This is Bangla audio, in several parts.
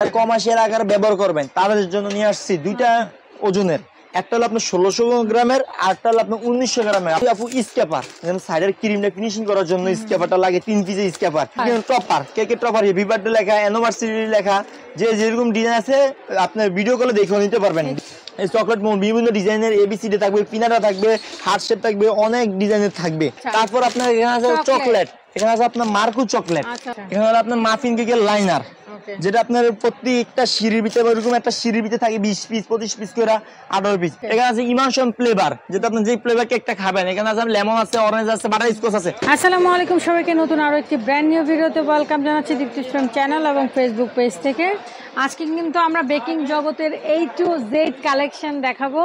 কমার্শিয়াল আকারে ব্যবহার করবেন তাদের জন্য নিয়ে আসছি দুইটা ওজনের। একটা হলো আপনার 1600 গ্রামের, আর একটা হলো আপনার 1900 গ্রামের। আপু স্ক্যাপার সাইডের ক্রিমটা ফিনিশিং করার জন্য স্ক্যাপারটা লাগে, 3 পিসের স্ক্যাপার। টপার, কেকে টপার, হ্যাপি বার্থডে লেখা, অ্যানিভার্সারি লেখা, যে যেরকম ডিজাইন আছে আপনার ভিডিও কলে দেখে নিতে পারবেন। এই চকলেট মোল্ড বিভিন্ন ডিজাইনের এবিসিডি থাকবে, পিনাটা থাকবে, হার্ট শেপ থাকবে, অনেক ডিজাইনের থাকবে। তারপর আপনার এখানে আছে চকলেট, এখানে আছে আপনার মার্কো চকলেট, এখানে হলো আপনার মাফিন কেকের লাইনার, যেটা আপনার প্রত্যেকটা সিঁড়ির ভিতরে এরকম একটা সিঁড়ির ভিতরে থাকে 20 পিস 25 পিস করে 18 পিস। এখানে আছে ইমানশন ফ্লেভার, যেটা আপনি যে ফ্লেভার কেকটা খাবেন। এখানে আছে লেমন আছে, অরেঞ্জ আছে, বাটার স্কচ আছে। আসসালামু আলাইকুম সবাইকে, নতুন আরো একটি ব্র্যান্ড নিউ ভিডিওতে ওয়েলকাম জানাচ্ছি দীপ্তি ফ্রম চ্যানেল এবং ফেসবুক পেজ থেকে। আজকে কিন্তু আমরা বেকিং জগতের A to Z কালেকশন দেখাবো।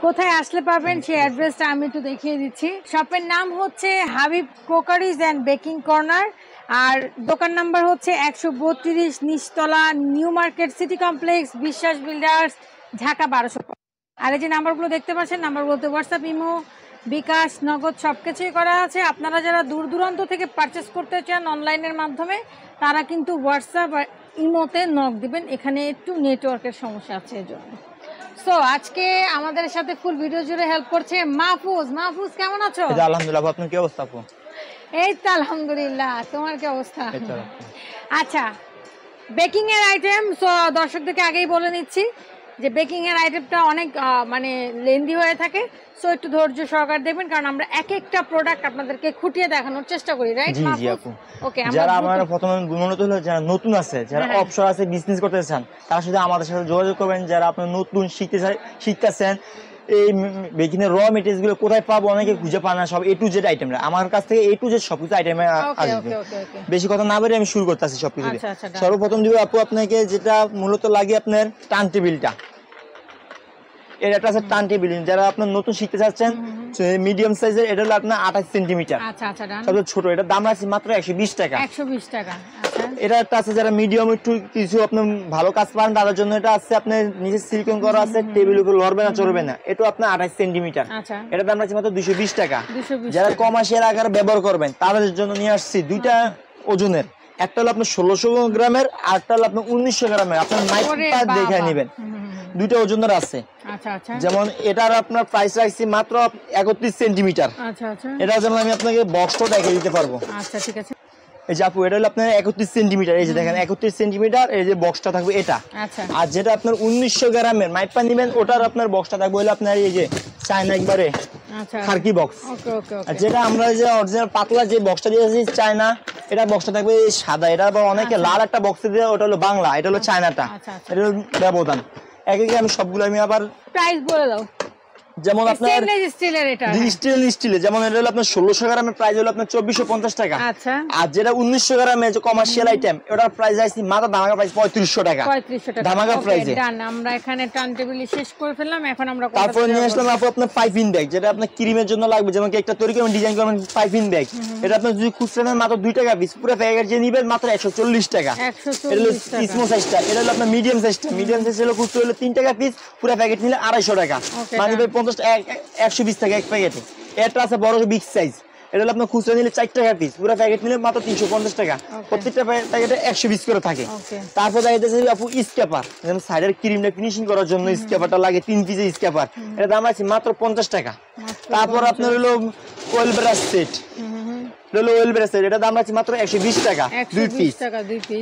কোথায় আসলে পাবেন সেই অ্যাড্রেসটা আমি একটু দেখিয়ে দিচ্ছি। শপের নাম হচ্ছে Habib crockeries and baking corner, আর দোকান নাম্বার হচ্ছে 132 নিচতলা, New Market City Complex, Biswas builders, Dhaka 1200। আর এই যে নাম্বারগুলো দেখতে পাচ্ছেন, নাম্বার বলতে হোয়াটসঅ্যাপ, ইমো, বিকাশ, নগদ সবকিছুই করা আছে। আপনারা যারা দূর দূরান্ত থেকে পারচেস করতে চান অনলাইনের মাধ্যমে, তারা কিন্তু হোয়াটসঅ্যাপ আর ইমোতে নক দিবেন। এখানে একটু নেটওয়ার্কের সমস্যা আছে এজন্য। সো আজকে আমাদের সাথে ফুল ভিডিও জুড়ে হেল্প করছে মাহফুজ। মাহফুজ কেমন আছো? আলহামদুলিল্লাহ, আপনার কি অবস্থা আপু? এই তো আলহামদুলিল্লাহ, তোমার কি অবস্থা? আচ্ছা, বেকিং এর আইটেম, সো দর্শকদেরকে আগেই বলে নিচ্ছি যে বেকিং এর আইটেমটা অনেক মানে লেন্দি হয়ে থাকে, সো একটু ধৈর্য সহকারে দেখবেন, কারণ আমরা এক একটা প্রোডাক্ট আপনাদেরকে খুঁটিয়ে দেখানোর চেষ্টা করি, রাইট? জি জি আপু। ওকে, যারা আমরা প্রথমে মূলত হলো যারা নতুন আছে, যারা অবসর আছে, বিজনেস করতে চান, তার সাথে আমাদের সাথে যোগাযোগ করবেন। যারা আপনারা নতুন শিখতেছেন এই বেকিং এর র মেটেরিয়ালস গুলো কোথায় পাবো, অনেকে খুঁজে পায় না। সব A to Z আইটেম, আমার কাছ থেকে A to Z সবকিছু আইটেম আসবে। বেশি কথা না বলে আমি শুরু করতেছি সবকিছু। সর্বপ্রথম দিব আপু আপনাকে যেটা মূলত লাগে আপনার টার্ন টেবিলটা। এটা আছে টার্ন টেবিল, যারা আপনার নতুন শিখতে চাচ্ছেন, মিডিয়াম সাইজের, এটা হলো আপনার 28 সেন্টিমিটার। আচ্ছা আচ্ছা, সবচেয়ে ছোট, এটার দাম আছে মাত্র 120 টাকা। 120 টাকা। আচ্ছা, এটা একটা আছে যারা মিডিয়াম একটু কিছু আপনার ভালো কাজ পান তাদের জন্য। এটা আছে আপনার নিচে সিলিকন করা আছে, টেবিল উপর লড়বে না, চড়বে না। এটা আপনার 28 সেন্টিমিটার। আচ্ছা, এটার দাম আছে মাত্র 220 টাকা। 220। যারা কমার্শিয়াল আকারে ব্যবহার করবেন তাদের জন্য নিয়ে আসছি দুইটা ওজনের। একটা হলো আপনার 1600 গ্রামের, আর একটা হলো আপনার 1900 গ্রামের। আপনার মাইকটা দেখে নেবেন, দুইটা ওজনের আছে। আচ্ছা আচ্ছা, যেমন এটার আপনার প্রাইস রাখছি মাত্র 31 সেন্টিমিটার। আচ্ছা আচ্ছা, এটা যেমন আমি আপনাকে বক্সটা দেখিয়ে দিতে পারবো। আচ্ছা ঠিক আছে। এই যে আপু, এটা হলো আপনার 31 সেন্টিমিটার। এই যে দেখেন 31 সেন্টিমিটার, এই যে বক্সটা থাকবে এটা। আচ্ছা, আর যেটা আপনার 1900 গ্রামের মাইপা নেবেন, ওটার আপনার বক্সটা থাকবে হলো আপনার এই যে চায়না একবারে খারকি বক্স। ওকে ওকে ওকে। আর যেটা আমরা যে অরিজিনাল পাতলা যে বক্সটা দিয়েছি চায়না, এটা বক্সটা থাকবে এই সাদা। এটা আবার অনেকে লাল একটা বক্স দিয়ে, ওটা হলো বাংলা, এটা হলো চায়নাটা। এটা হলো ব্যবধান। একে আমি সবগুলো আমি আবার প্রাইস বলে দাও। যেমন আপনার স্টিলের, এটা স্টিলের, যেমন এটা হলো আপনার 1600 গ্রামের প্রাইস হলো আপনার 2450 টাকা। আচ্ছা, আর যেটা 1900 গ্রামের যে কমার্শিয়াল আইটেম, ওটার প্রাইস আছে মাত্র ধামাকা প্রাইস 3500 টাকা। 3500 টাকা ধামাকা প্রাইসে। ডান, আমরা এখানে টার্ন টেবিল শেষ করে ফেললাম। এখন আমরা তারপর নিয়ে আসলাম আপনার পাইপিং ব্যাগ, যেটা আপনার ক্রিমের জন্য লাগবে। যেমন কেকটা তৈরি করবেন, ডিজাইন করবেন, পাইপিং ব্যাগ। এটা আপনার যদি খুচরা নেন মাত্র 2 টাকা পিস, পুরো প্যাকেট যে নিবেন মাত্র 140 টাকা। এটা হলো স্মল সাইজটা। এটা হলো আপনার মিডিয়াম সাইজটা। মিডিয়াম সাইজ হলো খুচরা হলো 3 টাকা পিস, পুরো প্যাকেট নিলে 250 টাকা। মানে 50 120 টাকা এক প্যাকেটে। এটা আছে বড় বিগ সাইজ, এটা হলো আপনার খুচরা নিলে 4 টাকা পিস, পুরো প্যাকেট নিলে মাত্র 350 টাকা। প্রত্যেকটা প্যাকেটে 120 করে থাকে। তারপর দেখা যাচ্ছে আপু স্ক্যাপার, যেমন সাইডের ক্রিমটা ফিনিশিং করার জন্য স্ক্যাপারটা লাগে, 3 পিসের স্ক্যাপার। এটা দাম আছে মাত্র 50 টাকা। তারপর আপনার হলো well brush set, well brush set, এটা দাম আছে মাত্র 120 টাকা, 2 পিস।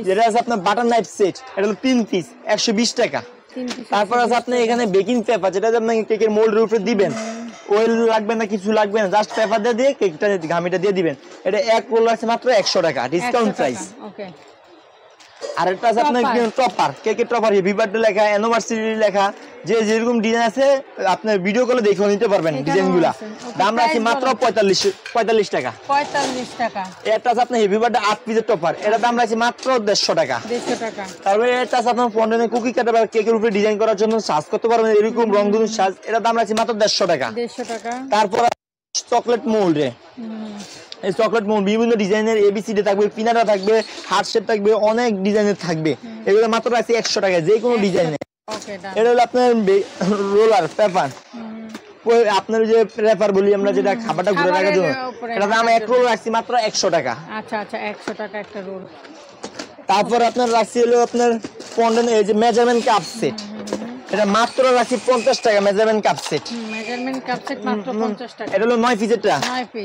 যেটা আছে আপনার বাটার নাইফ সেট, এটা হলো 3 পিস, 120 টাকা। তারপর আছে আপনি এখানে বেকিং পেপার, যেটা আপনি কেকের মোল্ডের উপরে দিবেন। ওয়েল লাগবে না, কিছু লাগবে না, জাস্ট পেপার দিয়ে কেকটা ঘামিটা দিয়ে দিবেন। এটা এক রোল আছে মাত্র 100 টাকা, ডিসকাউন্ট প্রাইস। ওকে। আর একটা আছে আপনার টপার, কেকের টপার, হ্যাপি বার্থডে লেখা, অ্যানিভার্সারি লেখা, যে যেরকম ডিজাইন আছে আপনার ভিডিও কলে দেখে নিতে পারবেন ডিজাইনগুলো। দাম রাখছি মাত্র 45 টাকা। 45 টাকা। এটা আছে আপনার হ্যাপি বার্থডে 8 পিসের টপার, এটা দাম রাখছি মাত্র 150 টাকা। 150 টাকা। তারপরে এটা আছে আপনার ফন্ডেনে কুকি কাটার কেকের উপরে ডিজাইন করার জন্য সাজ করতে পারবেন, এরকম রংধনু সাজ, এটা দাম রাখছি মাত্র 150 টাকা। 150 টাকা। তারপর চকলেট মোল্ড, এই চকলেট মোল্ড বিভিন্ন ডিজাইনের এবিসিডি থাকবে, পিনাটা থাকবে, হার্ট শেপ থাকবে, অনেক ডিজাইনের থাকবে। এগুলো মাত্র আছে 100 টাকা, যে কোনো ডিজাইনের। এটা হলো আপনার রোলার পেপার, আপনার যে রেপার বলি আমরা, যেটা খাবারটা ঘুরে রাখার জন্য, এটা দাম এক রোল রাখছি মাত্র 100 টাকা। আচ্ছা আচ্ছা, 100 টাকা একটা রোল। তারপর আপনার রাখছি হলো আপনার পন্ডেন এই যে মেজারমেন্ট কাপ সেট, এটা মাত্র রাখছি 50 টাকা measurement cup set. Measurement cup set মাত্র 50 টাকা। এটা হলো 9 পিসেরটা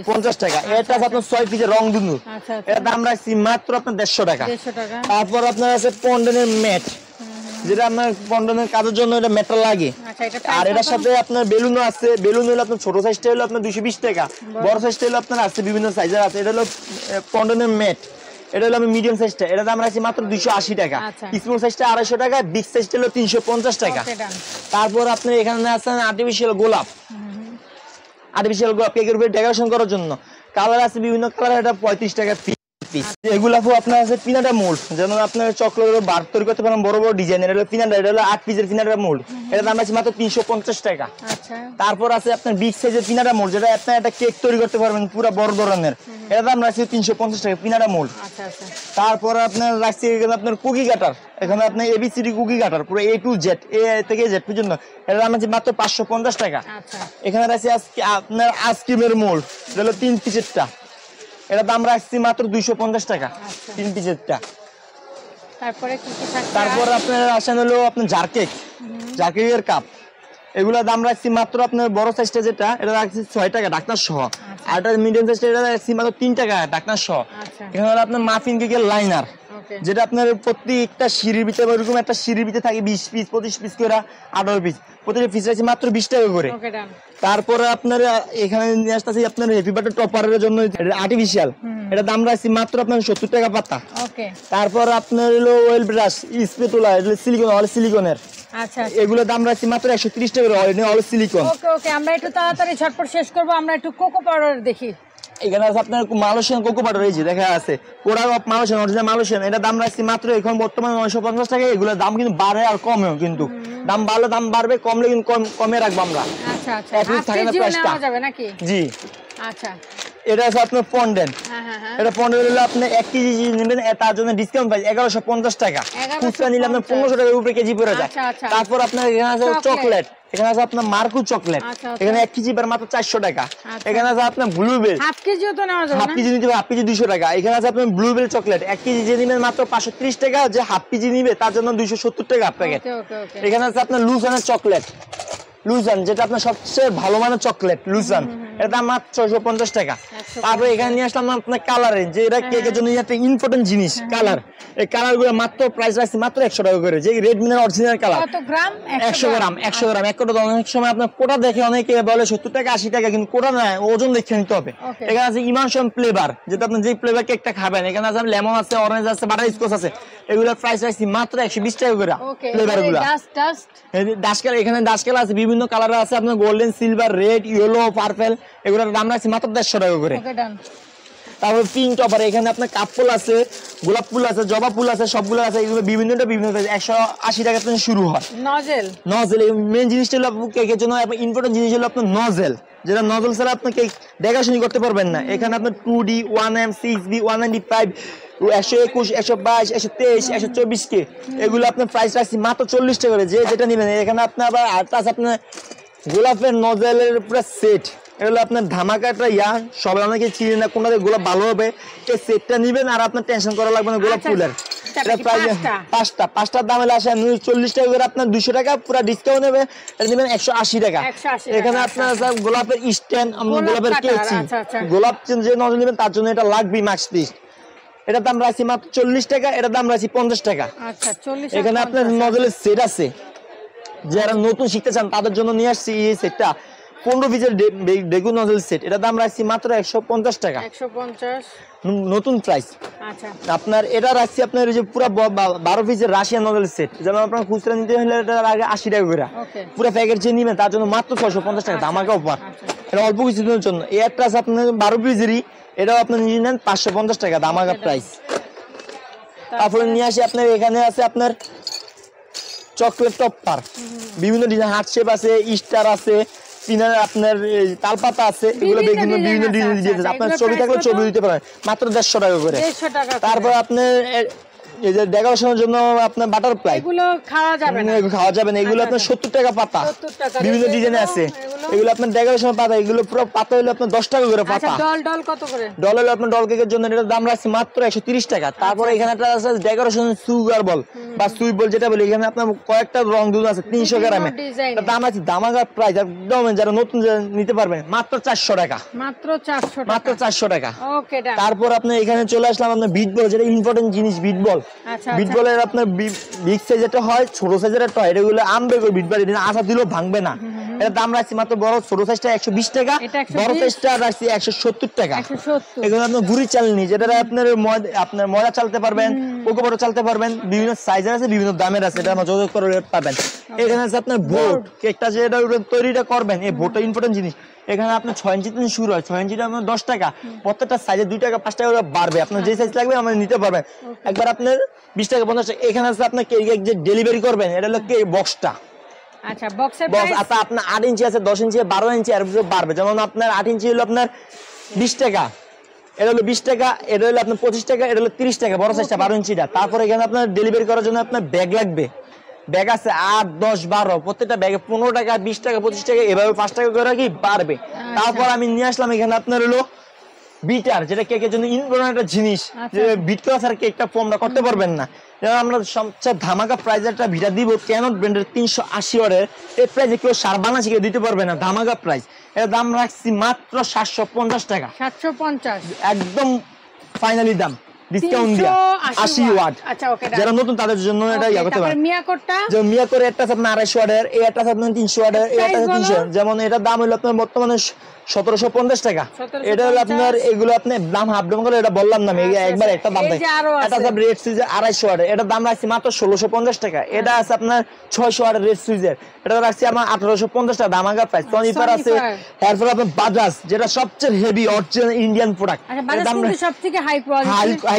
50 টাকা। এটা আপনার 6 পিসের রং দুনু, আচ্ছা এটা দাম রাখছি মাত্র আপনার 150 টাকা। 150 টাকা। তারপর আপনার আছে পন্ডেনের ম্যাট, যেটা আপনার পন্ডেনের কাজের জন্য এটা মেটা লাগে। আচ্ছা, এটা আর এটার সাথে আপনার বেলুনও আছে। বেলুন হলো আপনার ছোট সাইজটা হলো আপনার 220 টাকা, বড় সাইজটা হলো আপনার আছে বিভিন্ন সাইজের আছে। এটা হলো পন্ডেনের ম্যাট, এটা হলো আমি মিডিয়াম সাইজটা, এটা দাম রাখছি মাত্র 280 টাকা। স্মল সাইজটা 250 টাকা, বিগ সাইজটা হলো 350 টাকা। তারপর আপনার এখানে আছে আর্টিফিশিয়াল গোলাপ, আর্টিফিশিয়াল গোলাপ কেকের উপরে ডেকোরেশন করার জন্য। কালার আছে বিভিন্ন কালার, এটা 35 টাকা পিস। এগুলো আপনার আছে পিনাটা মোল্ড, যেমন আপনার চকলেটের বার তৈরি করতে পারেন বড় বড় ডিজাইন। এটা হলো পিনাটা, এটা হলো 8 পিসের পিনাটা মোল্ড, এটা দাম আছে মাত্র 350 টাকা। তারপর আছে আপনার বিগ সাইজের পিনাটা মোল্ড, যেটা আপনার একটা কেক তৈরি করতে পারবেন পুরো বড় ধরনের, এটা দাম রাখছি 350 টাকা পিনাটা মোল্ড। তারপর আপনার রাখছি এখানে আপনার কুকি কাটার, এখানে আপনার এবিসিডি কুকি কাটার পুরো A to Z, এ থেকে জেড পর্যন্ত, এটা দাম আছে মাত্র 550 টাকা। এখানে রাখছি আপনার আইসক্রিমের মোল্ড, এটা হলো 3 পিসেরটা, এটা দাম রাখছি মাত্র 250 টাকা 3 পিসেরটা। তারপর আপনার আসেন হলো আপনার জারকেকের কাপ, এগুলোর দাম রাখছি মাত্র আপনার বড় সাইজটা যেটা, এটা রাখছি 6 টাকা ঢাকনা সহ। আর এটা মিডিয়াম সাইজটা, এটা রাখছি মাত্র 3 টাকা ঢাকনা সহ। এখানে হলো আপনার মাফিন কেকের লাইনার, যেটা আপনার প্রত্যেকটা সিঁড়ির ভিতরে এরকম একটা সিঁড়ির ভিতরে থাকে 20 পিস 25 পিস করে 18 পিস, প্রতিটা পিস আছে মাত্র 20 টাকা করে। তারপরে আপনার এখানে নিয়ে আসতেছি আপনার হ্যাপি বার্থডে টপারের জন্য আর্টিফিশিয়াল, এটা দাম রাখছি মাত্র আপনার 70 টাকা পাতা। তারপর আপনার হলো ওয়েল ব্রাশ স্পেটুলা, এটা সিলিকন, অল সিলিকনের, এগুলো দাম রাখছি মাত্র 130 টাকা অল সিলিকন। ওকে, আমরা একটু তাড়াতাড়ি ঝটপট শেষ করব, আমরা একটু কোকো পাউডার দেখি। এখানে আছে আপনার মালয়েশিয়ান কোকো পাউডার, এই যে দেখা আছে product of Malaysian, original Malaysian, এটা দাম রাখছি মাত্র এখন বর্তমানে 950 টাকা। এগুলোর দাম কিন্তু বাড়ে আর কমেও, কিন্তু দাম বাড়লে দাম বাড়বে, কমলে কিন্তু কমে রাখবো আমরা। জি। আচ্ছা, এটা আছে আপনার ফন্ডেন্ট, এটা ফন্ডেন্ট হলো আপনি 1 কেজি নেবেন, তার জন্য ডিসকাউন্ট পাই 1150 টাকা, খুচরা নিলে আপনার 1500 টাকার উপরে কেজি পড়ে যায়। তারপর আপনার এখানে আছে চকলেট, এখানে আছে আপনার মার্কু চকলেট, এখানে 1 কেজি মাত্র 400 টাকা। এখানে আছে আপনার ব্লুবেল, হাফ কেজিও তো নেওয়া যাবে, হাফ কেজি নিতে হবে, হাফ কেজি 200 টাকা। এখানে আছে আপনার ব্লুবেল চকলেট, 1 কেজি যে নেবেন মাত্র 530 টাকা, যে হাফ কেজি নিবে তার জন্য 270 টাকা প্যাকেট। এখানে আছে আপনার লুসানের চকলেট, লুসান, যেটা আপনার সবচেয়ে ভালো মানের চকলেট লুসান, এর দাম মাত্র 650 টাকা। তারপর এখানে নিয়ে আসলাম আপনার কালারে, যে এটা কেকের জন্য একটা ইম্পর্টেন্ট জিনিস কালার, এই কালার গুলো মাত্র প্রাইস রাখছি মাত্র 100 টাকা করে। যে রেডমিনের অরিজিনাল কালার, কত গ্রাম? 100 গ্রাম। 100 গ্রাম এক কোটা। অনেক সময় আপনার কোটা দেখে অনেকে বলে 70 টাকা 80 টাকা, কিন্তু কোটা না, ওজন দেখে নিতে হবে। এখানে আছে ইমানশন ফ্লেভার, যেটা আপনি যে ফ্লেভার কেকটা খাবেন, এখানে আছে লেমন আছে, অরেঞ্জ আছে, বাটার স্কচ আছে, এগুলোর প্রাইস রাখছি মাত্র 120 টাকা করে ফ্লেভার গুলো। ডাস্কেল, এখানে ডাস্কেল আছে বিভিন্ন কালার আছে, আপনার golden, silver, red, yellow, purple, এগুলোর দাম রাখছি মাত্র 150 টাকা করে। তারপর পিঙ্ক টপার, এখানে আপনার কাপ ফুল আছে, গোলাপ ফুল আছে, জবা ফুল আছে, সবগুলো আছে, এগুলো বিভিন্ন 180 টাকা থেকে শুরু হয়। নজেল মেইন জিনিসটা হলো কেকের জন্য ইম্পর্টেন্ট জিনিস হলো আপনার নজেল, যেটা নজেল ছাড়া আপনি কেক ডেকোরেশন করতে পারবেন না। এখানে আপনার 2D, 1M, 6B, 195, 121, 122, 123, 124 কে, এগুলো আপনার প্রাইস রাখছি মাত্র 40 টাকা করে, যে যেটা নেবেন। এখানে আপনার আবার আরেকটা আছে আপনার গোলাপের নজেলের পুরো সেট, এগুলো আপনার ধামাকাটা সবাই অনেকে চিনি না কোনটা গোলাপ ভালো হবে, এই সেটটা নিবেন আর আপনার টেনশন করা লাগবে না গোলাপ ফুলের। পাঁচটার দাম হলে আসে 40 টাকা করে, আপনার 200 টাকা পুরো ডিসকাউন্ট নেবে, এটা নেবেন 180 টাকা। এখানে আপনার গোলাপের স্ট্যান্ড, গোলাপের কেচি, গোলাপ যে নজল নেবেন তার জন্য এটা লাগবে মাস্ক পিস, এটার দাম রাখছি মাত্র 40 টাকা, এটার দাম রাখছি 50 টাকা। এখানে আপনার নজলের সেট আছে, যারা নতুন শিখতে চান তাদের জন্য নিয়ে আসছি এই সেটটা, 15 পিসের বেগুন নজল সেট, এটা দাম রাখছি মাত্র 150 টাকা, 150 নতুন প্রাইস। আপনার এটা রাখছি আপনার যে পুরো 12 পিসের রাশিয়ান নজল সেট, যেমন আপনার খুচরা নিতে হলে এটার আগে 80 টাকা করে, পুরো প্যাকেট যে নেবেন তার জন্য মাত্র 650 টাকা, ধামাকা অফার। এটা অল্প কিছুদিনের জন্য। এই একটা আছে আপনার 12 পিসেরই, এটাও আপনার নিয়ে নেন 550 টাকা, ধামাকা প্রাইস। তারপরে নিয়ে আসি আপনার এখানে আছে আপনার চকলেট টপার, বিভিন্ন ডিজাইন, হার্ট শেপ আছে, স্টার আছে, পিনার আপনার তালপাতা আছে, এগুলো বিভিন্ন ডিজাইন, আপনার ছবি থাকলে ছবি দিতে পারেন মাত্র 150 টাকা করে। তারপর আপনার এই যে ডেকোরেশনের জন্য আপনার বাটারফ্লাই, এগুলো খাওয়া যাবে না, খাওয়া যাবে না। এগুলো আপনার 70 টাকা পাতা, 70 টাকা বিভিন্ন ডিজাইনে আছে। এগুলো আপনার ডেকোরেশন পাতা, এগুলো পুরো পাতা হলো আপনার 10 টাকা করে পাতা। ডল ডল কত করে? ডল হলো আপনার ডল কেকের জন্য এটার দাম রাখছি মাত্র 130 টাকা। তারপরে এখানে একটা আছে ডেকোরেশন সুগার বল বা সুইট বল যেটা বলি, এখানে আপনার কয়েকটা রং দুধ আছে 300 গ্রামে। এটার দাম আছে দামাগা প্রাইস, একদম যারা নতুন নিতে পারবেন মাত্র 400 টাকা, মাত্র 400 টাকা, মাত্র 400 টাকা। ওকে ডান। তারপর আপনি এখানে চলে আসলাম আপনার বিট বল, যেটা ইম্পর্টেন্ট জিনিস বিট বল। বিট বলের আপনার বিগ সাইজ যেটা হয়, ছোট সাইজের একটা হয়, এগুলো আমবে করে বিট বল, এটা আশা দিলেও ভাঙবে না। এটার দাম রাখছি মাত্র বড় ছোট সাইজটা 120 টাকা, বড় সাইজটা রাখছি 170 টাকা। এগুলো আপনার গুড়ি চালনি, যেটা আপনার ময়দা চালতে পারবেন, কোকো বড় চালতে পারবেন, বিভিন্ন সাইজের আছে, বিভিন্ন দামের আছে, এটা আমরা যোগাযোগ করে পাবেন। এখানে আছে আপনার বোর্ড, কেকটা যেটা তৈরিটা করবেন, এই বোর্ডটা ইম্পর্টেন্ট জিনিস। এখানে আপনার 6 ইঞ্চি থেকে শুরু হয়, 6 ইঞ্চিটা আপনার 10 টাকা, প্রত্যেকটা সাইজে 2 টাকা 5 টাকা করে বাড়বে। আপনার যে সাইজ লাগবে আমরা নিতে পারবেন, একবার আপনার 20 টাকা 50 টাকা। এখানে আছে আপনার কেক যে ডেলিভারি করবেন, এটা হলো কেক বক্সটা। আচ্ছা, বক্সের প্রাইস আচ্ছা আপনার 8 ইঞ্চি আছে, 10 ইঞ্চি, 12 ইঞ্চি, এর ভিতরে বাড়বে। যেমন আপনার 8 ইঞ্চি হলো আপনার 20 টাকা, এটা হলো 20 টাকা, এটা হলো আপনার 25 টাকা, এটা হলো 30 টাকা বড় সাইজটা 12 ইঞ্চিটা। তারপর এখানে আপনার ডেলিভারি করার জন্য আপনার ব্যাগ লাগবে, ব্যাগ আছে 8, 10, 12, প্রত্যেকটা ব্যাগে 15 টাকা, 20 টাকা, 25 টাকা, এভাবে 5 টাকা করে কি বাড়বে। তারপর আমি নিয়ে আসলাম এখানে আপনার হলো বিটার, যেটা কেকের জন্য ইম্পর্টেন্ট একটা জিনিস, যে বিট করা ছাড়া কেকটা ফর্মটা করতে পারবেন না। যেমন আমরা সবচেয়ে ধামাকা প্রাইস একটা ভিটা দিব, ক্যানট ব্র্যান্ডের 380 ওয়াটের। এই প্রাইসে কেউ সার বাংলাদেশে কেউ দিতে পারবে না, ধামাকা প্রাইস। এর দাম রাখছি মাত্র 750 টাকা, 750 একদম ফাইনালি দাম, ডিসকাউন্ট দিয়া 80 ওয়াট। আচ্ছা, ওকে, যারা নতুন তাদের জন্য এটা ইয়া করতে পারেন। মিয়াকোরটা, যে মিয়াকোর একটা আছে আপনার 250 ওয়াটের, এই একটা আছে আপনার 300 ওয়াটের, এই একটা আছে 300। যেমন এটার দাম হলো আপনার বর্তমানে 1750 টাকা। এটা হলো আপনার, এগুলো আপনি দাম হাফ দাম করে এটা বললাম না আমি, একবার একটা দাম দেয়। এটা আছে রেড সুইজের 250 ওয়াটের, এটার দাম রাখছি মাত্র 1650 টাকা। এটা আছে আপনার 600 ওয়াটের রেড সুইজের, এটা রাখছি আমার 1850 টাকা, দামাগা প্রাইস। সনিপার আছে, এরপর আপনার বাজাজ, যেটা সবচেয়ে হেভি অরিজিনাল ইন্ডিয়ান প্রোডাক্ট। এর দাম সবথেকে হাই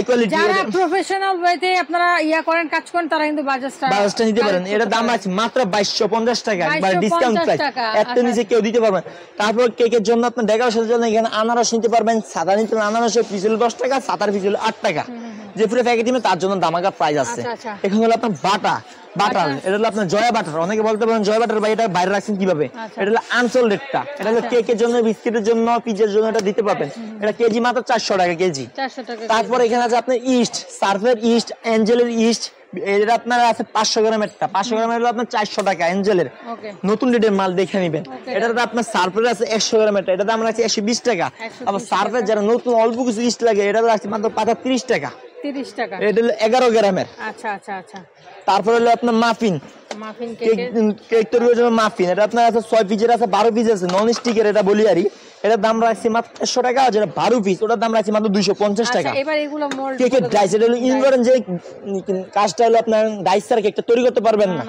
কোয়ালিটি, যারা প্রফেশনাল ওয়েতে আপনারা ইয়া করেন, কাজ করেন, তারা কিন্তু বাজাজটা নিতে পারেন। এটার দাম আছে মাত্র 2250 টাকা, একবার ডিসকাউন্ট প্রাইস, এত নিচে কেউ দিতে পারবেন। তারপর কেকের জন্য আপনার ডেকোরেশনের জন্য এখানে আনারস নিতে পারবেন, সাদা নিতে পারবেন, আনারসের পিস হলো 10 টাকা, সাদার পিস হলো 8 টাকা। যে পুরো প্যাকেট নিবে তার জন্য দামাকা প্রাইস আছে। এখানে হলো আপনার বাটার, এটা হলো আপনার জয়া বাটার। অনেকে বলতে পারেন জয়া বাটার ভাই এটা বাইরে রাখছেন কিভাবে, এটা হলো আনসোল্ডেডটা, এটা হলো কেকের জন্য, বিস্কিটের জন্য, পিজার জন্য এটা দিতে পারবেন। এটা কেজি মাত্র 400 টাকা কেজি। তারপর এখানে আছে আপনার ইস্ট, সার্ফের ইস্ট, এঞ্জেলের ইস্ট, এটা আপনার আছে 500 গ্রামের, 500 গ্রামের হলো আপনার 400 টাকা এঞ্জেলের, নতুন রেটের মাল দেখে নেবেন। এটা আপনার সার্ফের আছে 100 গ্রামের, এটা দাম রাখছি 120 টাকা। আবার সার্ফের যারা নতুন অল্প কিছু ইস্ট লাগে, এটা রাখছি মাত্র 30 টাকা, 30 টাকা। এটা হলো 11 গ্রামের। আচ্ছা আচ্ছা আচ্ছা। তারপর হলো আপনার মাফিন কেক তৈরির জন্য মাফিন, এটা আপনার আছে 6 পিসের আছে, 12 পিস আছে, নন স্টিকের, এটা বলি আরই। এটার দাম রাখছি মাত্র 100 টাকা, যেটা 12 পিস ওটার দাম রাখছি মাত্র 250 টাকা। এবার এগুলো মোল্ড কেকের ডাইস, এটা হলো ইনগরেন, যে কাজটা হলো আপনার ডাইস ছাড়া কেকটা তৈরি করতে পারবেন না।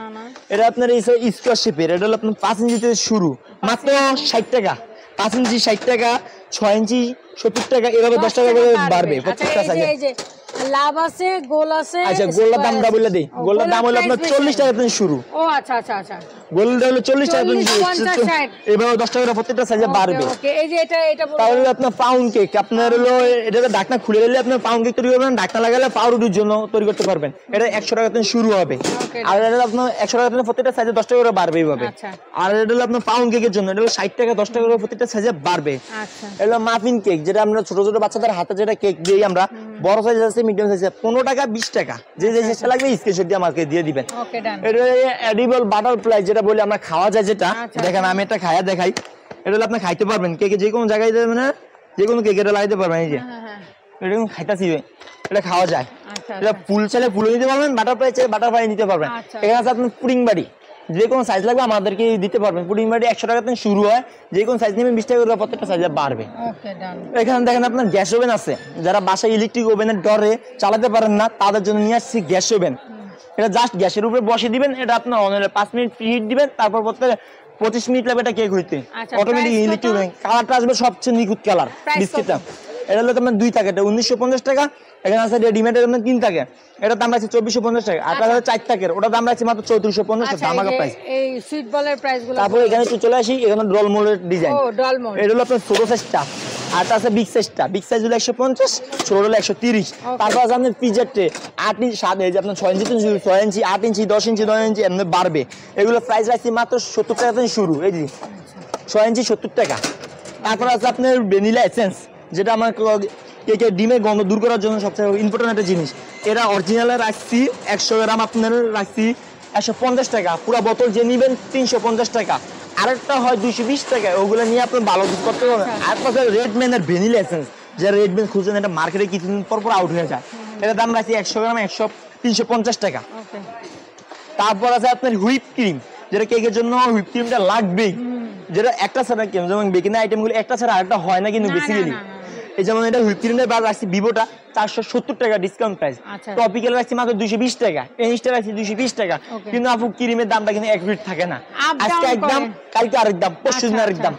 এটা আপনার এই স্কোয়ার শেপের, এটা হলো আপনার 5 ইঞ্চি থেকে শুরু, মাত্র 60 টাকা। 5 ইঞ্চি 60 টাকা, 6 ইঞ্চি 70 টাকা, এভাবে 10 টাকা করে বাড়বে প্রত্যেকটা সাইজে। লাভ আছে, গোল আছে। আচ্ছা, গোল্ডের দামটা বলে দেই। গোল্ডের দাম হলো আপনার 40 টাকা থেকে শুরু। ও আচ্ছা আচ্ছা আচ্ছা। গোল্ড হলো 40 টাকা থেকে শুরু, এভাবে 10 টাকা করে প্রত্যেকটা সাইজে বাড়বে। ওকে, এই যে এটা তাহলে আপনার পাউন্ড কেক, আপনার হলো এটা ঢাকনা খুলে দিলে আপনার পাউন্ড কেক তৈরি করবেন, ঢাকনা লাগালে পাউরুটির জন্য তৈরি করতে পারবেন। এটা 100 টাকা থেকে শুরু হবে, আর এটা আপনার 100 টাকা থেকে প্রত্যেকটা সাইজে 10 টাকা করে বাড়বে এইভাবে। আর এটা হলো আপনার পাউন্ড কেকের জন্য, এটা হলো 60 টাকা, 10 টাকা করে প্রত্যেকটা সাইজে বাড়বে। আচ্ছা, এটা মাফিন কেক, যেটা আমরা ছোট ছোট বাচ্চাদের হাতে যেটা কেক দিই আমরা, বড় সাইজ আছে, মিডিয়াম সাইজ আছে, 15 টাকা, 20 টাকা, যে সাইজটা লাগবে স্ক্রিনশট দিয়ে আমাকে দিয়ে দিবেন। ওকে ডান। এটা এডিবল বাটারফ্লাই, যেটা বলি আমরা খাওয়া যায়, যেটা দেখেন আমি এটা খায়া দেখাই। এটা হলো আপনি খাইতে পারবেন, কেকে যে কোনো জায়গায় দেবেন না, যে কোনো কেক এটা লাগাইতে পারবেন। এই যে এটা খাইতাছি, এটা খাওয়া যায়। এটা ফুল চাইলে ফুল নিতে পারবেন, বাটারফ্লাই চাইলে বাটারফ্লাই নিতে পারবেন। এখানে আছে আপনার পুডিং বাড়ি, যে কোনো সাইজ লাগবে আমাদেরকে দিতে পারবেন। পুডিং বাড়ি 100 টাকা থেকে শুরু হয়, যে কোনো সাইজ নেবেন 20 টাকা করে প্রত্যেকটা সাইজে বাড়বে। এখানে দেখেন আপনার গ্যাস ওভেন আছে, যারা বাসায় ইলেকট্রিক ওভেনের ডরে চালাতে পারেন না তাদের জন্য নিয়ে আসছি গ্যাস ওভেন। এটা জাস্ট গ্যাসের উপরে বসে দিবেন, এটা আপনার 5 মিনিট হিট দিবেন, তারপর প্রত্যেক 25 মিনিট লাগবে এটা কেক হইতে। অটোমেটিক ইলেকট্রিক ওভেন, কালারটা আসবে সবচেয়ে নিখুঁত কালার বিস্কিটটা। এটা হলো আপনার 2 টাকা, এটা 1950 টাকা। এখানে আছে রেডিমেড, এর আপনার 3 টাকা, এটা দাম রাখছে 2450 টাকা। আর তাহলে 4 টাকার, ওটা দাম রাখছে মাত্র 3450 টাকা, দামাকা প্রাইস। এই সুইট বলের প্রাইসগুলো। তারপর এখানে একটু চলে আসি, এখানে ডল মোল্ডের ডিজাইন। ও ডল মোল্ড, এটা হলো আপনার ছোট সাইজটা, আর আছে বিগ সাইজটা, বিগ সাইজ হলো 150, ছোট হলো 130। তারপর আছে আপনার পিজার ট্রে 8 ইঞ্চি 7 এই যে আপনার 6 ইঞ্চি 6 ইঞ্চি 8 ইঞ্চি 10 ইঞ্চি 9 ইঞ্চি এমনি বাড়বে। এগুলো প্রাইস রাখছি মাত্র 70 টাকা থেকে শুরু, এই যে 6 ইঞ্চি 70 টাকা। তারপর আছে আপনার ভ্যানিলা এসেন্স, যেটা আমার কেকে ডিমের গন্ধ দূর করার জন্য সবচেয়ে ইম্পর্টেন্ট একটা জিনিস। এটা অরিজিনালে রাখছি 100 গ্রাম আপনার রাখছি 150 টাকা, পুরো বোতল যে নেবেন 350 টাকা। আরেকটা হয় 220 টাকা, ওগুলো নিয়ে আপনি ভালো কিছু করতে পারবেন। আর পাশে রেডম্যানের ভ্যানিলা এসেন্স, যে রেডম্যান খুঁজছেন, এটা মার্কেটে কিছুদিন পর পর আউট হয়ে যায়। এটার দাম রাখছি 100 গ্রাম 350 টাকা। তারপর আছে আপনার হুইপ ক্রিম, যেটা কেকের জন্য হুইপ ক্রিমটা লাগবেই, যেটা একটা ছাড়া কেন, যেমন বেকিং আইটেমগুলো একটা ছাড়া আরেকটা হয় না কিন্তু বেসিক্যালি। এই যেমন এটা হুইপ ক্রিমের বার রাখছি ভিভোটা 470 টাকা ডিসকাউন্ট প্রাইস, টপিক্যাল রাখছি মাত্র 220 টাকা, পেনিসটা রাখছি 220 টাকা। কিন্তু আপু ক্রিমের দামটা কিন্তু এক রেট থাকে না, আজকে একদম কালকে আরেক দাম, পরশু দিন আরেক দাম।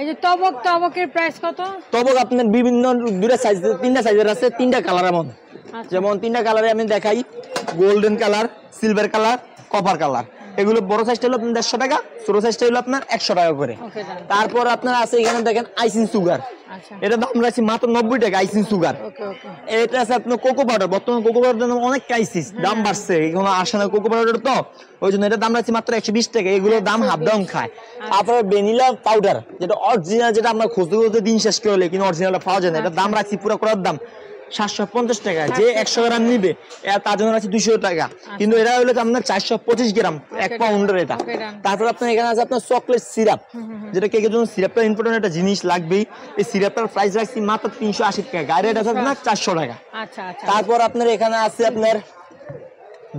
এই যে তবক, তবকের প্রাইস কত? তবক আপনার বিভিন্ন দুটো সাইজ, তিনটা সাইজের আছে, তিনটা কালারের মধ্যে। যেমন তিনটা কালারে আমি দেখাই, golden colour, silver colour, copper colour. এগুলো বড় সাইজটা হলো আপনার 150 টাকা, ছোট সাইজটা হলো আপনার 100 টাকা করে। তারপর আপনার আছে এখানে দেখেন আইসিং সুগার, এটা দাম রাখছি মাত্র 90 টাকা আইসিং সুগার। এটা আছে আপনার কোকো পাউডার, বর্তমানে কোকো পাউডার অনেক ক্রাইসিস, দাম বাড়ছে, এখন আসে না কোকো পাউডার, তো ওই জন্য এটা দাম রাখছি মাত্র 120 টাকা। এগুলো দাম হাফ ডাউন খায়। তারপরে ভ্যানিলা পাউডার, যেটা অরিজিনাল, যেটা আমরা খুঁজতে খুঁজতে দিন শেষ করলে কিন্তু অরিজিনালটা পাওয়া যায় না, এটা দাম রাখছি পুরো করার দাম 750 টাকা। যে 100 গ্রাম নিবে তার জন্য আছে 200 টাকা, কিন্তু এটা হলো আপনার 425 গ্রাম 1 পাউন্ডের এটা। তারপর আপনার এখানে আছে আপনার চকলেট সিরাপ, যেটা কেকের জন্য সিরাপটা ইম্পর্টেন্ট একটা জিনিস লাগবেই। এই সিরাপটার প্রাইস রাখছি মাত্র 380 টাকা, গাড়ির আছে আপনার 400 টাকা। তারপর আপনার এখানে আছে আপনার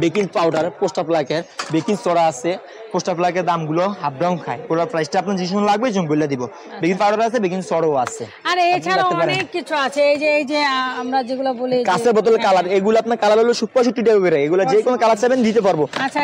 বেকিং পাউডার, পোস্টার প্লাকের, বেকিং সোডা আছে, পোস্টার প্লাকের দামগুলো হাফ ডাউন খায়। ওটার প্রাইসটা আপনার যে সময় লাগবে জম বলে দিব। বেকিং পাউডার আছে, বেকিং সোডাও আছে, আর এছাড়াও অনেক কিছু আছে। এই যে আমরা যেগুলো বলি কাঁচের বোতলের কালার, এগুলো আপনার কালার হলো 65 টাকা করে, এগুলো যে কোনো কালার চাইবেন দিতে পারবো। আচ্ছা।